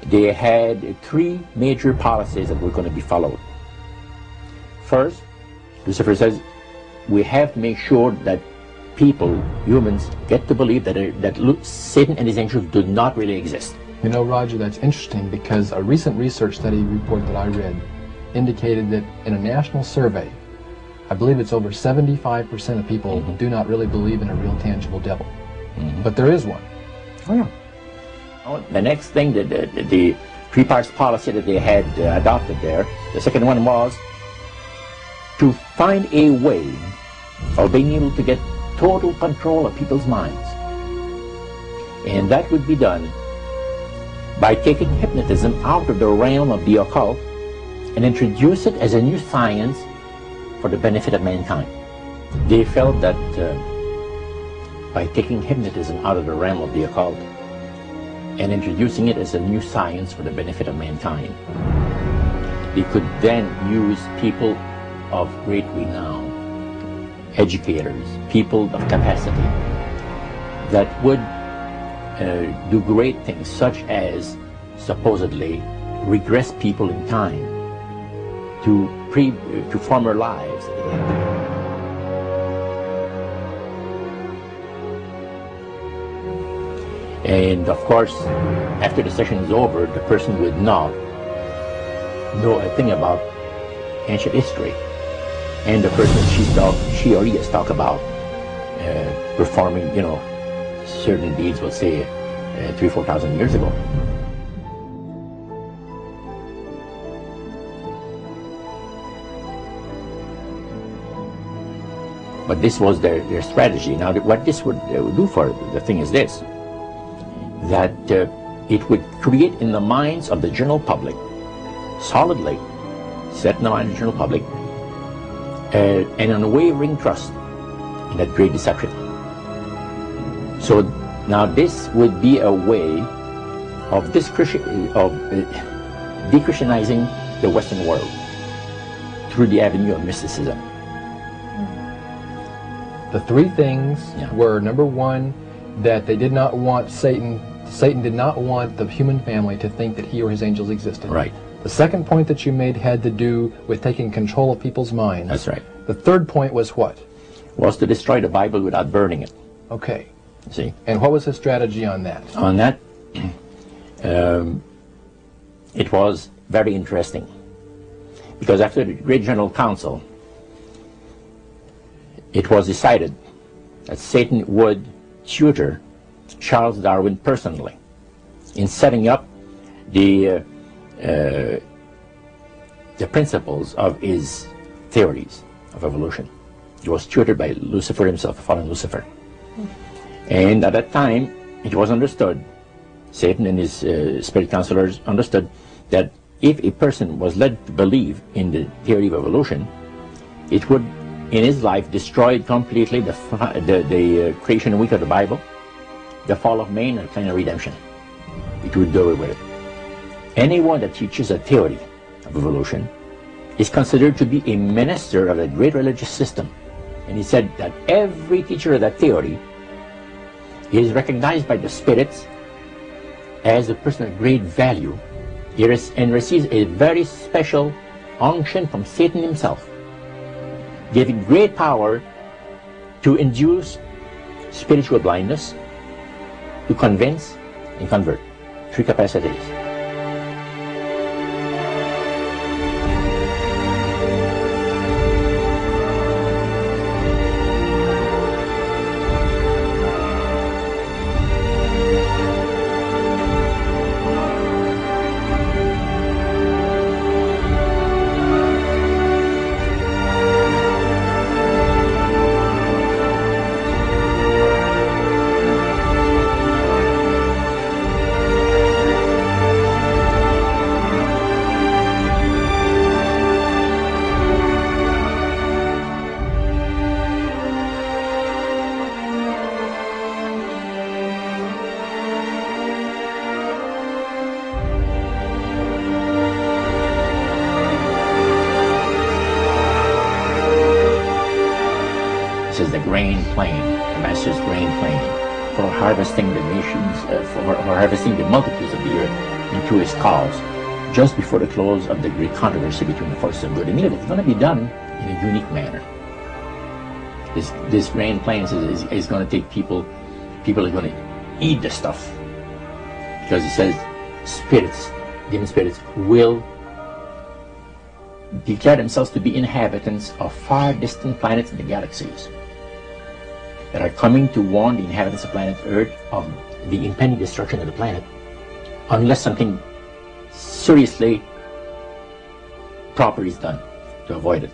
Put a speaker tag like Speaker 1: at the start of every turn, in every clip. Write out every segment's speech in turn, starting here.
Speaker 1: they had three major policies that were going to be followed. First, Lucifer says, we have to make sure that people, humans, get to believe that Satan and his angels do not really exist.
Speaker 2: You know, Roger, that's interesting because a recent research study report that I read indicated that in a national survey, I believe it's over 75% of people do not really believe in a real tangible devil. But there is one.
Speaker 1: Oh, yeah. The next thing, the three-parts policy that they had adopted there, the second one was to find a way of being able to get total control of people's minds. And that would be done by taking hypnotism out of the realm of the occult and introduce it as a new science for the benefit of mankind. They felt that by taking hypnotism out of the realm of the occult and introducing it as a new science for the benefit of mankind, they could then use people of great renown, educators, people of capacity, that would do great things, such as supposedly regress people in time to former lives that they had. And of course, after the session is over, the person would not know a thing about ancient history, and the person she or he has talked about performing, you know, certain deeds, we'll say 3,000 or 4,000 years ago. But this was their strategy. Now, what this would do for the thing is this, that it would create in the minds of the general public, solidly set in the mind of the general public, an unwavering trust in that great deception. So now this would be a way of de-Christianizing the Western world through the avenue of mysticism.
Speaker 2: The three things were, number one, that they did not want Satan did not want the human family to think that he or his angels existed.
Speaker 1: Right.
Speaker 2: The second point that you made had to do with taking control of people's minds.
Speaker 1: That's right.
Speaker 2: The third point was what?
Speaker 1: Was to destroy the Bible without burning it.
Speaker 2: Okay.
Speaker 1: See?
Speaker 2: And what was his strategy on that?
Speaker 1: On that, it was very interesting. Because after the Great General Council, it was decided that Satan would tutor Charles Darwin personally in setting up the principles of his theories of evolution. He was tutored by Lucifer himself, fallen Lucifer. And at that time, it was understood, Satan and his spirit counselors understood, that if a person was led to believe in the theory of evolution, it would, in his life, destroy completely the creation week of the Bible, the fall of man, and the plan of redemption. It would do away with it. Anyone that teaches a theory of evolution is considered to be a minister of a great religious system. And he said that every teacher of that theory is recognized by the spirits as a person of great value and receives a very special unction from Satan himself, giving great power to induce spiritual blindness, to convince and convert. Three capacities. This is the grain plain, the Master's grain plain, for harvesting the nations, for harvesting the multitudes of the earth. into his cause just before the close of the great controversy between the forces of good and evil. It's going to be done in a unique manner. This grand plan is going to take people are going to eat the stuff, because it says spirits, demon spirits, will declare themselves to be inhabitants of far distant planets in the galaxies that are coming to warn the inhabitants of planet Earth of the impending destruction of the planet unless something seriously proper is done to avoid it.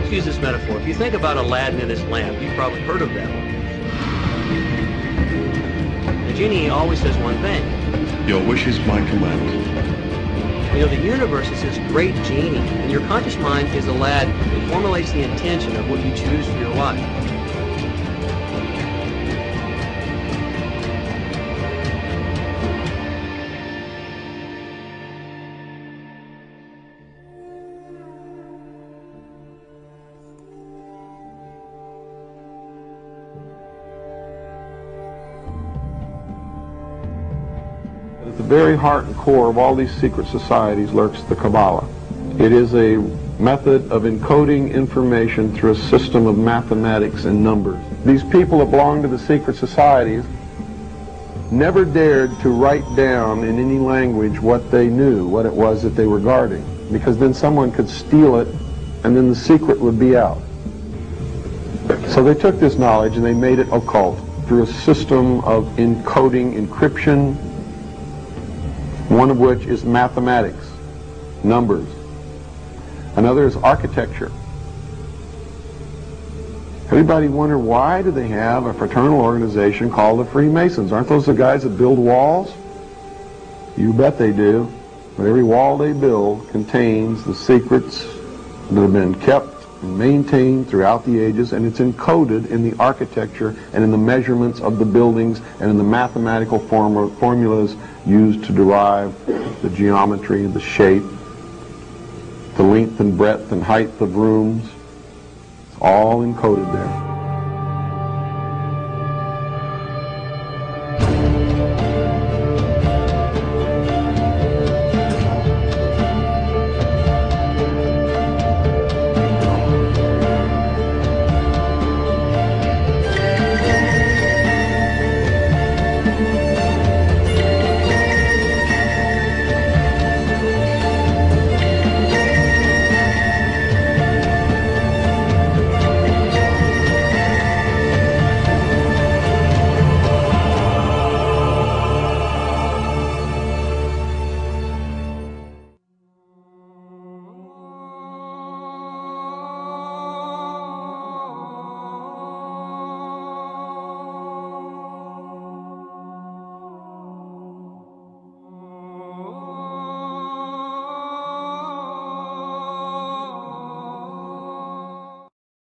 Speaker 3: Use this metaphor. If you think about Aladdin and his lamp, you've probably heard of that one. The genie always says one thing.
Speaker 4: Your wish is my command.
Speaker 3: You know, the universe is this great genie, and your conscious mind is Aladdin. It formulates the intention of what you choose for your life.
Speaker 5: At the very heart and core of all these secret societies lurks the Kabbalah. It is a method of encoding information through a system of mathematics and numbers. These people that belong to the secret societies never dared to write down in any language what they knew, what it was that they were guarding, because then someone could steal it and then the secret would be out. So they took this knowledge and they made it occult through a system of encoding, encryption, one of which is mathematics, numbers. Another is architecture. Everybody wonder, why do they have a fraternal organization called the Freemasons? Aren't those the guys that build walls? You bet they do. But every wall they build contains the secrets that have been kept and maintained throughout the ages, and it's encoded in the architecture and in the measurements of the buildings and in the mathematical formulas used to derive the geometry, the shape, the length and breadth and height of rooms. It's all encoded there.